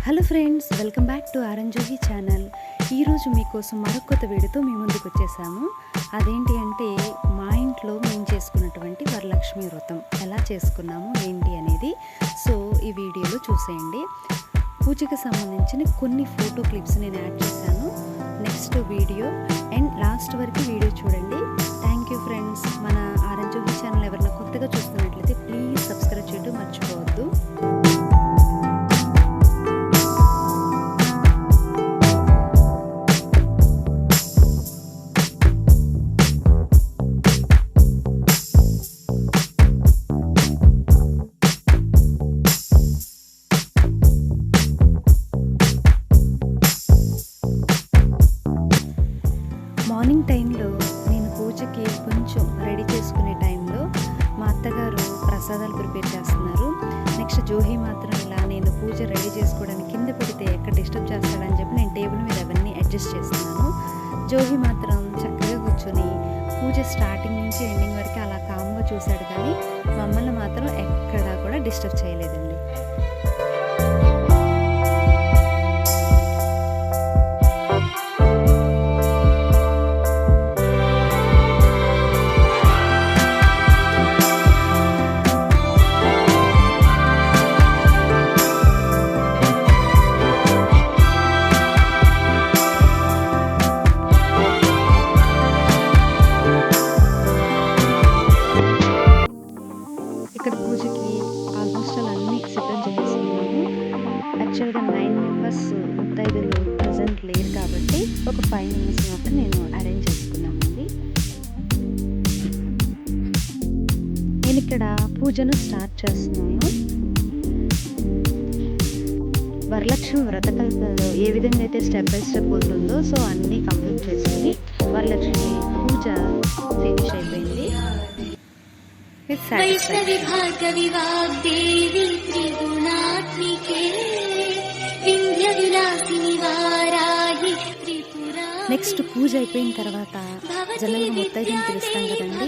Hello friends, welcome back to ఆరంజోగి channel. ఈరోజు మీకోసం మరొక కొత్త వీడియోతో మీ ముందుకు వచ్చేసాము. అదేంటి అంటే మా ఇంట్లో మేము చేసుకున్నటువంటి వరలక్ష్మి వ్రతం ఎలా చేసుకున్నాము ఏంటి అనేది ఈ వీడియోలో చూసేయండి. పూజకి సంబంధించిన కొన్ని ఫోటో క్లిప్స్ నేను యాడ్ చేశాను. నెక్స్ట్ వీడియో అండ్ లాస్ట్ వరకు వీడియో చూడండి. Thank you friends. మన ఆరంజోగి ఛానల్ ఎవరైనా కొత్తగా చూస్తున్నట్లయితే ప్లీజ్ సబ్స్క్రైబ్ చేయడం మర్చిపోవద్దు. మార్నింగ్ టైంలో నేను పూజకి కొంచెం రెడీ చేసుకునే టైంలో మా అత్తగారు ప్రసాదాలు ప్రిపేర్ చేస్తున్నారు. నెక్స్ట్ జోహి మాత్రం ఇలా నేను పూజ రెడీ చేసుకోవడానికి కింద పెడితే ఎక్కడ డిస్టర్బ్ చేస్తాడని చెప్పి నేను టేబుల్ మీద అవన్నీ అడ్జస్ట్ చేస్తున్నాను. జోహి మాత్రం చక్కగా కూర్చొని పూజ స్టార్టింగ్ నుంచి ఎండింగ్ వరకు అలా కామ్గా చూశాడు, కానీ మమ్మల్ని మాత్రం ఎక్కడా కూడా డిస్టర్బ్ చేయలేదండి. ఇక్కడ పూజకి ఆల్మోస్ట్ అన్నీ సిద్ధం చేసేసుకున్నాము. యాక్చువల్గా 9 మెంబర్స్ ముత్తైదులు ప్రజెంట్ లేరు కాబట్టి ఒక 5 మెంబర్స్ మాత్రం నేను అరేంజ్ చేసుకున్నామండి. నేను ఇక్కడ పూజను స్టార్ట్ చేస్తున్నాను. వరలక్ష్మి వ్రతకల్పలో ఏ విధంగా అయితే స్టెప్ బై స్టెప్ ఉంటుందో అన్నీ కంప్లీట్ చేసుకుని వరలక్ష్మి పూజ ఫినిష్ అయిపోయింది. నెక్స్ట్ పూజ అయిపోయిన తర్వాత జనరల్గా ముత్తైదుని పిలుస్తాం కదండి.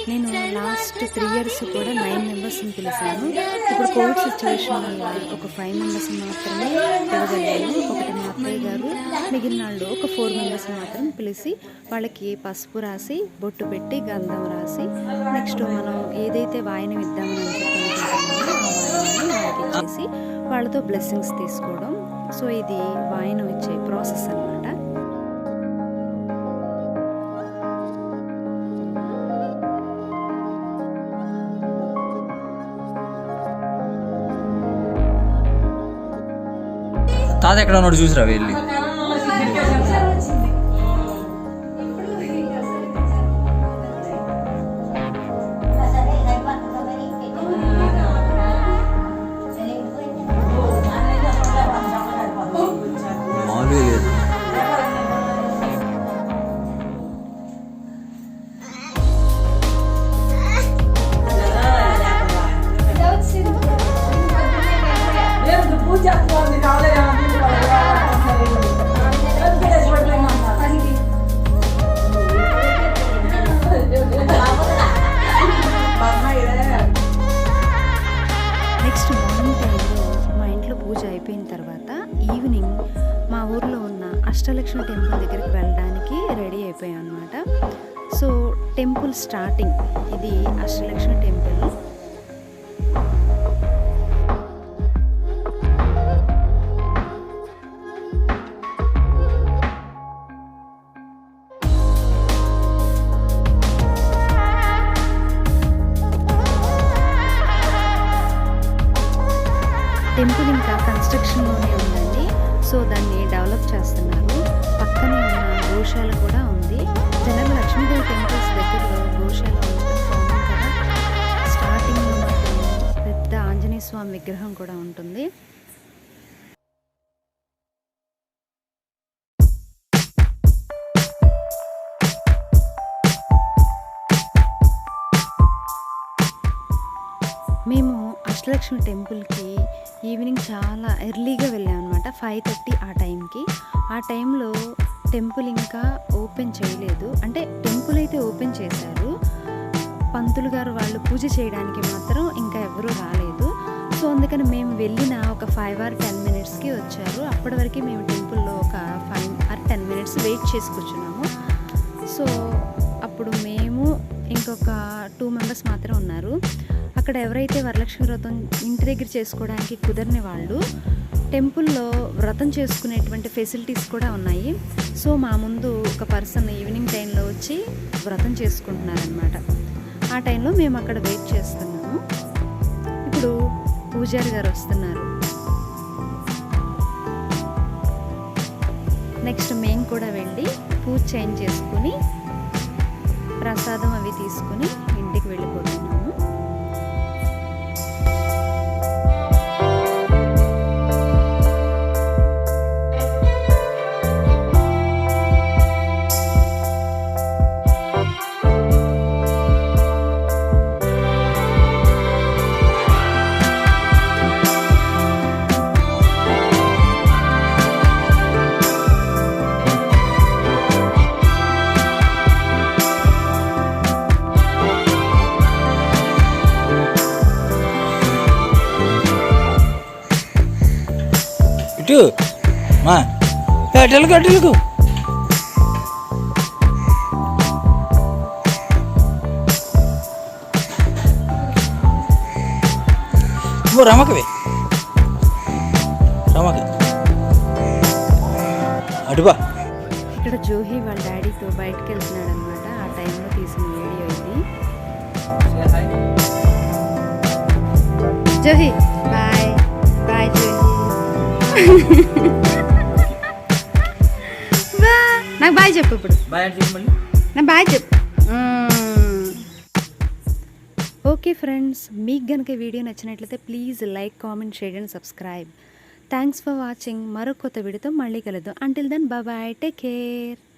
నేను లాస్ట్ 3 years కూడా 9 మెంబర్స్ని పిలిచాను. ఇప్పుడు కోవిడ్ సిచ్యువేషన్ వల్ల ఒక 5 మెంబర్స్ మాత్రమే పిలవగలిగాను. ఒకటి మా అత్తయ్య గారు, మిగిలిన వాళ్ళు ఒక 4 మెంబర్స్ మాత్రం పిలిచి వాళ్ళకి పసుపు రాసి బొట్టు పెట్టి గంధం రాసి నెక్స్ట్ మనం ఏదైతే వాయనం ఇద్దామని అనుకుంటున్నామో ఆ వాయనాన్ని వాళ్ళకి ఇచ్చేసి వాళ్ళతో బ్లెస్సింగ్స్ తీసుకోవడం. ఇది వాయనం ఇచ్చే ప్రాసెస్ అన్నమాట. తాత ఎక్కడ ఉన్నాడు చూసిరా వెళ్ళి. మామూలుగా లేదు. నెక్స్ట్ మార్నింగ్ టైంలో మా ఇంట్లో పూజ అయిపోయిన తర్వాత ఈవినింగ్ మా ఊర్లో ఉన్న అష్టలక్ష్మి టెంపుల్ దగ్గరికి వెళ్ళడానికి రెడీ అయిపోయాం అనమాట. టెంపుల్ స్టార్టింగ్ ఇది అష్టలక్ష్మి టెంపుల్. టెంపుల్ ఇంకా కన్స్ట్రక్షన్లోనే ఉందండి. దాన్ని డెవలప్ చేస్తున్నారు. పక్కనే ఉన్న గోశాల కూడా ఉంది. జనరల్ లక్ష్మీదేవి టెంపుల్స్ దగ్గరలో గోశాల ఉండటం కామన్ కదా. స్టార్టింగ్లో మాత్రం పెద్ద ఆంజనేయ స్వామి విగ్రహం కూడా ఉంటుంది. మేము అష్టలక్ష్మి టెంపుల్కి ఈవినింగ్ చాలా ఎర్లీగా వెళ్ళామన్నమాట. 5:30 ఆ టైంకి. ఆ టైంలో టెంపుల్ ఇంకా ఓపెన్ చేయలేదు. అంటే టెంపుల్ అయితే ఓపెన్ చేశారు, పంతులు గారు వాళ్ళు పూజ చేయడానికి మాత్రం ఇంకా ఎవరూ రాలేదు. సో అందుకని మేము వెళ్ళిన ఒక 5 or 10 minutesకి వచ్చారు. అప్పటి వరకు మేము టెంపుల్లో ఒక 5 or 10 minutes వెయిట్ చేసి కూర్చున్నాము. సో అప్పుడు మేము ఇంకొక 2 members మాత్రం ఉన్నారు. అక్కడ ఎవరైతే వరలక్ష్మి వ్రతం ఇంటి దగ్గర చేసుకోవడానికి కుదరని వాళ్ళు టెంపుల్లో వ్రతం చేసుకునేటువంటి ఫెసిలిటీస్ కూడా ఉన్నాయి. సో మా ముందు ఒక పర్సన్ ఈవినింగ్ టైంలో వచ్చి వ్రతం చేసుకుంటున్నారనమాట. ఆ టైంలో మేము అక్కడ వెయిట్ చేస్తున్నాము. ఇప్పుడు పూజారి గారు వస్తున్నారు. నెక్స్ట్ మేము కూడా వెళ్ళి పూజ చేంజ్ చేసుకుని ప్రసాదం అవి తీసుకుని ఇంటికి వెళ్ళిపోతున్నాము. ఇటు మా అటెలుగు అటెలుగు రమకవే రమక అటుబా. ఇక్కడ జోహి వాళ్ళ డాడీతో బయటకు వెళ్తున్నాడు అనమాట. ఆ టైంలో తీసిన వీడియో ఇది. జోహి బాయ్ బాయ్ జోహి. నాకు బాయ్ చెప్పు ఇప్పుడు. నా బాయ్ చెప్పు. ఓకే ఫ్రెండ్స్, మీకు కనుక వీడియో నచ్చినట్లయితే please like, comment, share and subscribe. Thanks for watching. మరో కొత్త వీడియోతో మళ్ళీ కలుద్దాం. Until then bye, take care.